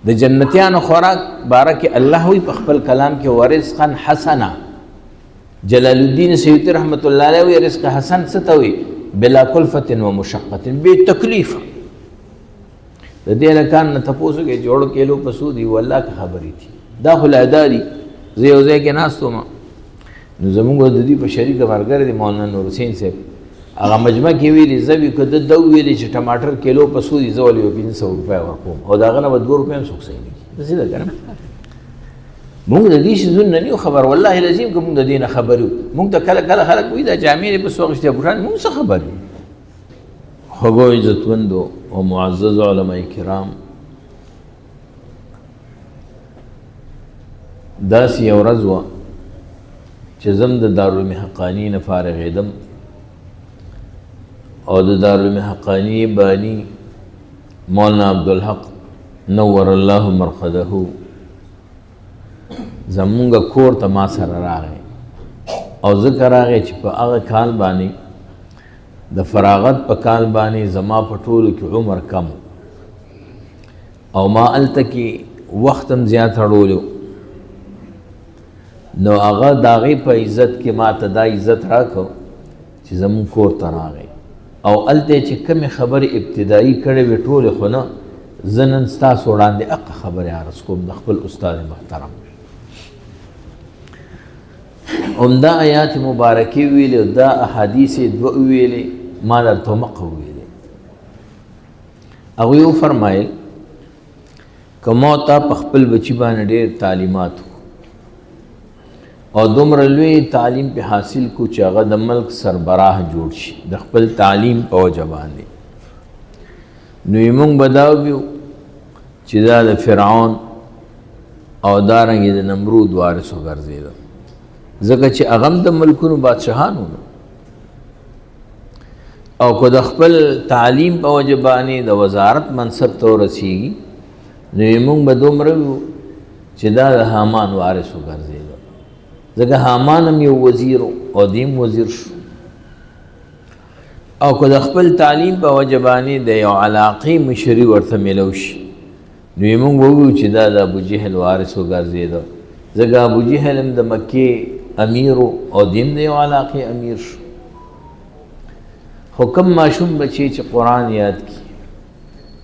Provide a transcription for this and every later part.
د جنتیانو خوراک باره کې الله وی په خپل کلام کې ورزقا حسنا. جلال الدین سیوطی رحمت الله علیه وی رزق حسن څه ته وی؟ بلا کلفت و مشقت، بے تکلیف. د دې لکان نه تاسو کې جوړ کېلو پسو دی والله که خبرې تھی دا خلاداری زه یو ځای کې ناستو ما نو زمونږ د دې په شریک مرګر دی مولانا نور حسین صاحب هغه مجمع کې ویلي زوی کده د ویلي چې ټماټر کیلو پسو دی زول یو 500 روپیا ورکوم او دا غنه 2 روپیا هم څوک صحیح نه دي دا کنه. مونږ د دې شي زونه نه خبر والله لازم کوم د دې نه خبرو مونږ ته کله کله خلک وې دا جامې په سوغشته بوشان مونږ څه خبر خو عزتمندو او معزز علماء کرام داسې یو ورځ وه چې زم د دارالمحقانی نه فارغېدم او د دارالمحقانی بانی مولانا عبدالحق نور الله مرقده زمونږ کور ته ما سره راغی او ذکر راغی چې په هغه کال باندې د فراغت په کال باندې زما په ټولو کې عمر کم او ما هلته کې وخت هم زیات اړولو نو هغه د هغې په عزت کې ما ته دا عزت راکړو چې زمونږ کور ته راغی او هلته چې کومې خبرې ابتدایي کړې وې ټولې خو نه زه نن ستاسو وړاندې هغه خبرې عرض کوم د خپل استاد محترم. عمده آیات مبارکې ویلې او دا احادیث یې دوه ویلې ما درته مقه ویلې. هغوی وفرمایل که ما تا په خپل بچي باندې ډېر تعلیمات او دومره لوی تعلیم په حاصل کو چې هغه د ملک سربراه جوړ شي د خپل تعلیم په وجه باندې نو یې مونږ به دا ویو چې دا د فرعون او دارنګې د نمرود وارث وګرځېده ځکه چې هغه هم د ملکونو بادشاهانو او که د خپل تعلیم په وجه باندې د وزارت منصب ته ورسېږي نو یې مونږ به دومره ویو چې دا د حامان وارث وګرځېده ځکه حامان هم یو وزیر او دیم وزیر شو او که د خپل تعلیم په وجه باندې د یو علاقې مشري ورته میلو شي نو یې مونږ وویو چې دا د ابوجهل وارث وګرځېده ځکه ابوجهل هم د مکې امیر او دیم د یو علاقې امیر شو. خو کوم ماشوم بچی چې قرآن یاد کړي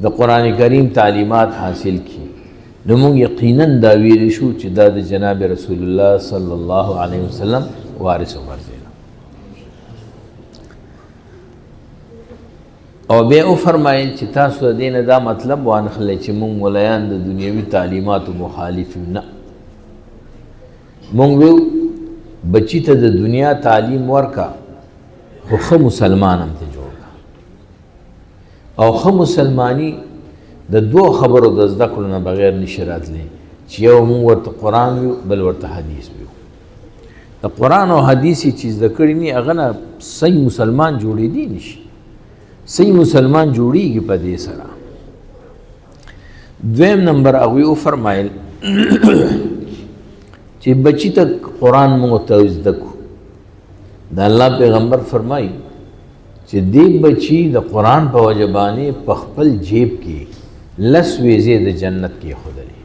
د قرآن کریم تعلیمات حاصل کړي نو مونږ یقینا دا ویلی شو چې دا د جناب رسول الله صلی الله علیه وسلم وارث وګرځېده. او بیا وفرمایل چې تاسو د دې نه دا مطلب وانخلئ چې مونږ ملایان د دنیوي تعلیماتو مخالف یو. نه، مونږ ویو بچی ته د دنیا تعلیم ورکا خو ښه مسلمان هم ته جوړ کا او ښه مسلمانی د دوه خبرو د زده کړو نه بغیر نشي راتلی چې یو مونږ ورته قرآن ویو بل ورته حدیث ویو. د قرآن او حدیث چې زده کړي نی هغه نه صحیح مسلمان جوړېدی نشي. صحیح مسلمان جوړیږي په دې سره. دویم نمبر هغوی وفرمایل چې بچی ته قرآن مونږ ته زده کړو د الله پیغمبر فرمایي چې دې بچی د قرآن په وجه باندې په خپل جیب کې 10 ویزې د جنت کې ښودلې.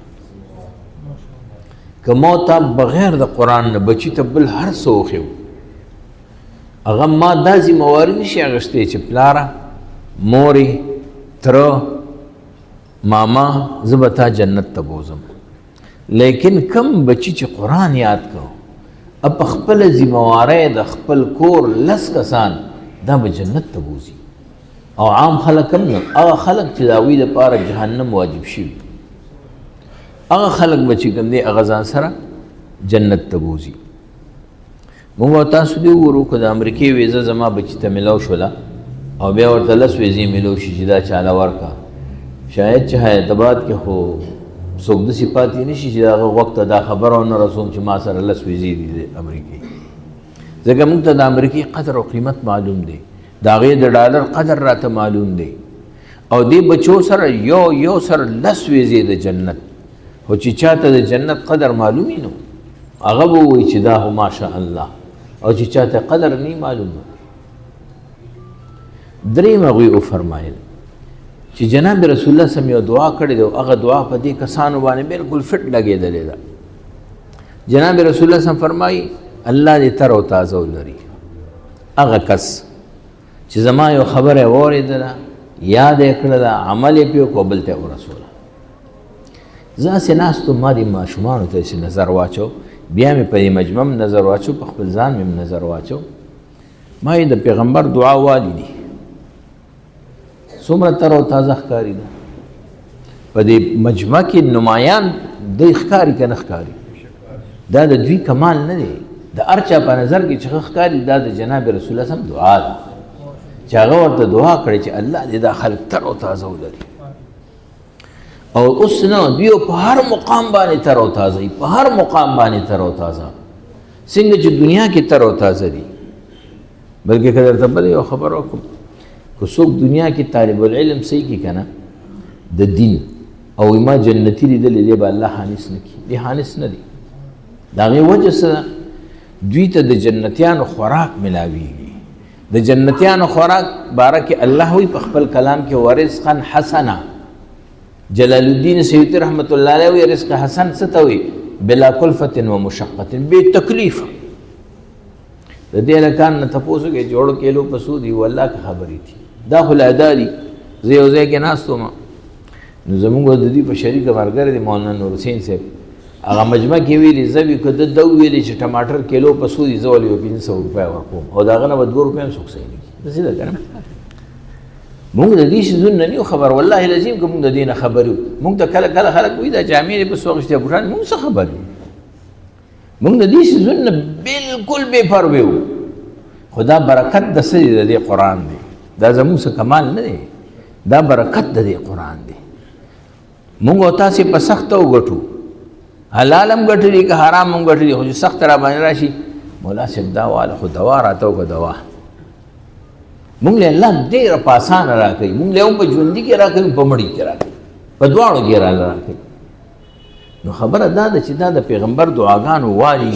که ما تا بغیر د قرآن نه بچی ته بل هر څه وښیو هغه ما دا ذمهواري نشي اخیستی چې پلاره مورې تره ماما زه به تا جنت ته بوځم. لیکن کم بچی چې قرآن یاد کو په خپله ذمهواری د خپل کور 10 کسان دا به جنت ته بوځي او عام خلک هم نه هغه خلک چې د هغوی دپاره جهنم واجب شوي هغه خلک به چې کوم دی هغه ځان سره جنت ته بوځي. مونږ او تاسو دې وګورو که د امریکې ویزه زما بچي ته میلاو شوله او بیا ورته 10 ویزې میلاو شي چې دا چاله ورکړه شاید چې حیدرآباد کې خو څوک داسې پاتې نه شي چې د هغه وخت ته دا خبره ونه رسوم چې ما سره 10 ویزې دي د امریکې ځکه موږ ته د امریکې قدر او قیمت معلوم دی د هغې د ډالر قدر راته معلوم دی او دې بچو سره یو سره 10 ویزې د جنت خو چې چاته د جنت قدر معلومي نو هغه به ووایي چې دا هو ماشاء الله او چې چاته قدر نه معلوم. دریم هغوی وفرمایل چې جناب رسول الله سم یو دعا کړې ده، هغه دعا په دې کسانو باندې بالکل فټ لګېدلې ده. جناب رسول الله سم فرمایي الله دې تر او تازه ولري هغه کس چې زما یو خبره واورېدله، یاد یې کړله، عمل یې پې وکړو، بل ته یې ورسوله. زه هسې ناستو، ما دې ماشومانو ته هسې نظر واچو، بیا مې په دې مجمع هم نظر واچو، په خپل ځان مې هم نظر واچو. ما یې د پیغمبر دعا والیدي څومره تر او تازه ښکاري ده. په دې مجمع کې نمایان دی ښکاري که نه ښکاري؟ دا د دوی کمال نه دی، د هر چا په نظر کې چې ښه ښکاري دا د جناب رسول الله سم دعا ده چې هغه ورته دعا کړې چې الله دې دا خلک تر او تازه ولري. او اوس نه، دوی په هر مقام باندې تر او تازه دي، په هر مقام باندې تر او تازه، څنګه چې دنیا کې تر او تازه دي. بلکې که درته بل یو خبر وکړم، که څوک دنیا کې طالب العلم صحیح کړي که نه د دین او ما جنتي لیدلې دی، به الله حانس نه کړي. دی حانس نه دی. د هغې وجه څه ده؟ دوی ته د جنتیانو خوراک ملاویږي. د جنتیانو خوراک باره کې الله وایي په خپل کلام کې ورزقا حسنا. جلال الدین سیوطي رحمت الله علیه وایي رزق حسن څه ته وایي؟ بلا کلفت و مشقت، بې تکلیف. د دې هلکان نه تپوس وکړئ چې وړو کیلو په څو دي؟ والله که خبرې دي دا خو لا دا دي. زه یو ځای کې ناست وم، نو زمونږ د دوی په شریکه ملګری دی مولانا نور حسین صاحب، هغه مجمع کې ویلي زه به که ده وویلې چې ټماټر کیلو په څو دي، زه ولې یو 500 روپۍ ورکوم او د هغه نه به 2 روپۍ هم څوک صحیح نه کړي. داسې ده که نه؟ مونږ د دې شیزونو نه نه خبر، والله العظیم که مونږ د دې نه خبر یو. مونږ ته کله کله خلک وایي دا جامې دې بس واغېستې بوټان، مونږ څه خبر یو؟ مونږ د دې شیزونو نه بالکل بې پروې یو. خو دا برکت د څه دی؟ د دې قرآن دی. دا زموږ څه کمال نه دی، دا برکت د دې قرآن دی. مونږ او تاسې په سخته وګټو، حلال هم ګټلي که حرام هم ګټلي، خو چې سخته را باندې راشي مولا صاحب دا واله خو دوا راته وکړه دوا. مونږ له الله ډېره په اسانه راکوي، مونږ له هم په ژوندي کې راکوي، په مړي کې راکوي، په دواړو کې راکوي. نو خبره دا ده چې دا د پیغمبر دعاګانو والي.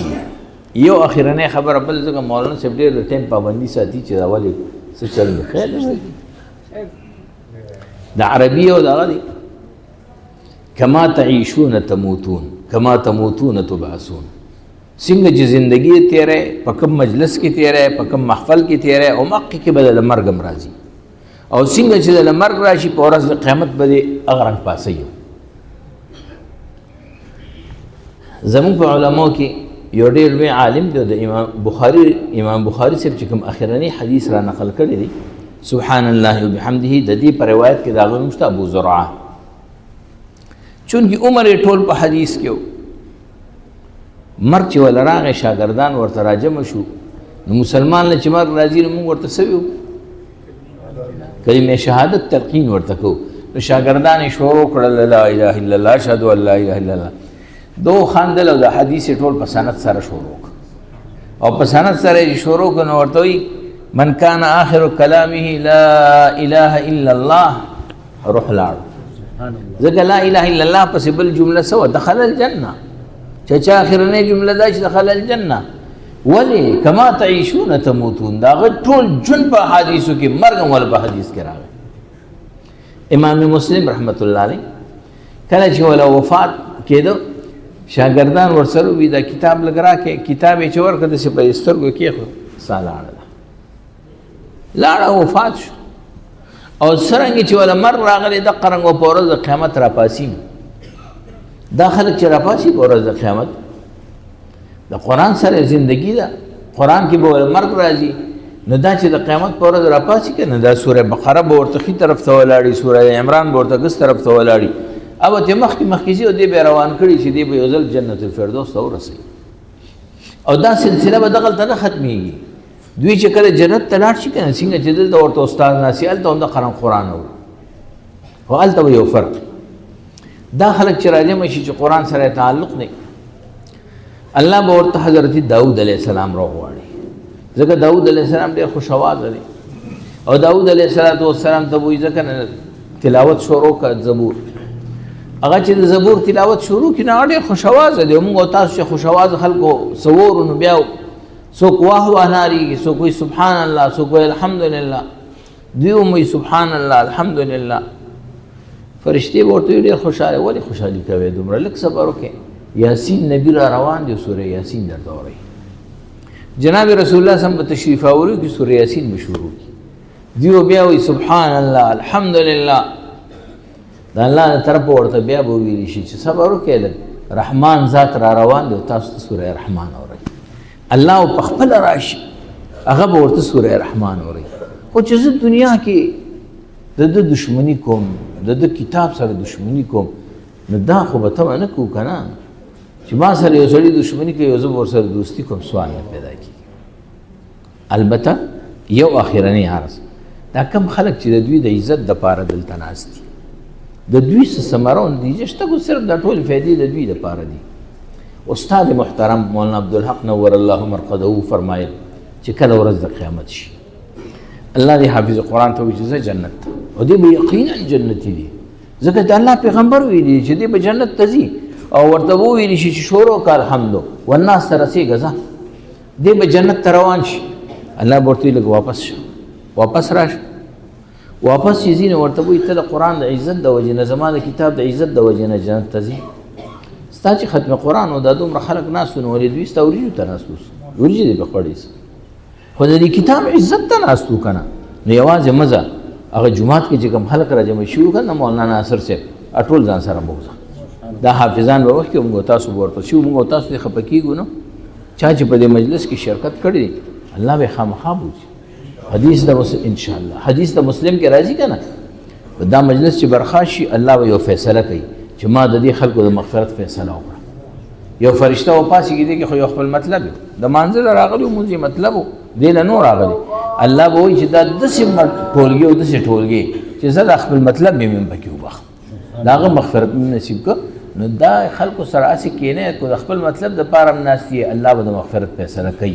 یو اخرنۍ خبره بل، ځکه مولانا صاحب ډېر د ټایم پابندي ساتي چې دا ولې څه چل دی. خیر د عربي او دغه دی، کما تعیشون تموتون کما تموتون تبعثون. څنګه چې زندګي تیری په کوم مجلس کې تیری، په کوم محفل کې تیری، او مخکې کې به د مرګ هم راځي، او څنګه چې د مرګ راشي په ورځ د قیامت به دې هغه رنګ پاسوي. زموږ په علماو کې یو ډېر لوی عالم دی، د امام بخاري صاحب چې کوم اخرنی حدیث را نقل کړی دی، سبحان الله وبحمده، د دې په روایت کې د هغه نوم شته ابو زرعه. چونکې عمر یې ټول په حدیث کې و. مرګ چې وله راغی شاګردان ورته راجمع شو، نو مسلمان له چې مرګ راځي نو موږ ورته څه ویو؟ کلمې شهادت تلقین ورته کوو. نو شاګردان یې شروع کړل لا اله الا الله اشهد ان لا اله الا الله. دو خاندل او د حدیث ټول په سند سره شروع کړ، او په سند سره یې شروع کړ. نو ورته وایي من کان آخر کلامه لا اله الا الله روح لاړ. ځکه لا اله الا الله پسې بل جمله سوه دخل الجنه، چې اخرنۍ جمله دا چې دخل الجنه. ولې؟ کما تعیشون تموتون، دا هغه ټول ژوند په حدیثو کې، مرګ هم ول په حدیث کې راغی. امام مسلم رحمت الله علیه کله چې وله وفات کېده، شاګردان ورسره وي دا کتاب لږ راکړې. کتاب یې چې ورکړه داسې په سترګو کېښود، سا لاړه ده، لاړه وفات شو. او څرنګې چې وله مرګ راغلی دقه رنګ په ورځ د قیامت راپاسي. دا خلک چې راپاسي په ورځ د قیامت د قرآن سره زندگی ده، قرآن کې به وله مرګ راځي. نو دا چې د قیامت په ورځ راپاسي که نه، دا سوره بقره به ورته ښي طرف ته ولاړي، سوره عمران به ورته ګس طرف ته ولاړي، او ته مخکې ځي او دې به روان کړي چې دې به یو ځل جنت الفردوس ته ورسوي. او دا سلسله به دغلته نه ختمېږي. دوی چې کله جنت ته لاړ شي که نه، څنګه چې دلته ورته استاد ناستي، هلته هم دقه رنګ قرآن اوري، خو هلته به یو فرق. دا خلک چې راجمع شي چې قرآن سره تعلق نه، الله به ورته حضرت داود علیه السلام راوغواړي. ځکه داود علیه السلام ډېر خوش آوازه دی، او داود علیه السلام ته وایي ځکه تلاوت شروع کړه زبور. هغه چې د زبور تلاوت شروع کړي نو ډېر خوش آوازه دی. موږ او تاسو چې خوش آوازه خلکو سوورو، نو بیا څوک واه واه نارېږي، څوک وایي سبحان الله، څوک وایي الحمدلله، دوی هم وایي سبحان الله الحمدلله. فرشتي به ورته ډېر خوشحاله ولې خوشحالي کوې دومره لږ صبر وکړې یاسین نبي را روان دی سوره یاسین درته وایي جناب رسول الله صلی الله علیه وسلم په تشریف آوري کې سوره یاسین به شروع کړي دیو بیا وایي سبحان الله الحمدلله د الله نه طرفه ورته بیا به ویلی شي چې صبر وکړئ لږ رحمان ذات را روان دی تاسو ته سوره رحمان اورئ الله په خپله راشي هغه به ورته سوره رحمان اورئ خو چې زه دنیا کې د ده دشمني کوم د ده کتاب سره دشمني کوم نو دا خو به تمه نه کوو که نه چې ما سره یو سړي دشمني کوي او زه به ورسره دوستي کوم سوال نه پیدا کېږي البته یو اخرنی عرض دا کم خلک چې د دوی د عزت دپاره دلته ناست دي د دوی څه ثمره نتیجه شته خو صرف دا ټولې فایدې د دوی دپاره دي استاد محترم مولانا عبدالحق نور الله مرقده فرمایل چې کله ورځ د قیامت شي الله دې حافظ قرآن ته وایي چې زه جنت ته او دې به یقینا جنتي دي ځکه د الله پیغمبر ویلي چې دې به جنت ته ځي او ورته وویلی شي چې شروع وکړه الحمدو والناس ته رسېږه ځه دې به جنت ته روان شي الله به ورته لږ واپس شه واپس راشه واپس چې ځي نو ورته وایي ته د قرآن د عزت د وجې نه زما د کتاب د عزت د وجې نه جنت ته ځي ستا چې ختم قرآن او دا دومره خلک ناست نو ولې دوی ستا وریجو ته ناست اوس وریجې دې په خوړې خو د دې کتاب عزت ته ناست و که نه نو یوازې مزه هغه جومات کې چې کوم خلک را جمع شوي که نه مولانا ناصر صاحب ټول ځان سره بوځه دا حافظان به وخت کې موږ تاسو به ورپسې وو موږ تاسو دې خفه کېږو نو چا چې په دې مجلس کې شرکت کړی دی الله به خامخا بوځي حدیث د انشاءالله حدیث د مسلم کې راځي که نه دا مجلس چې برخاست شي الله به یو فیصله کوي چې ما د دې خلکو د مغفرت فیصله وکړه یو فرشته وپاسېږي دی کې خو یو خپل مطلب یو د مانځه راغلی مونځ یې مطلب و دې له نور راغلی الله به وایي چې دا داسې ټولګي او داسې ټولګي چې زه د خپل مطلب مې مې پکې وبخم د هغه مغفرت مې نصیب کړه نو دا خلکو سره هسې کښېنئ که د خپل مطلب دپاره هم ناست یې الله به د مغفرت فیصله کوي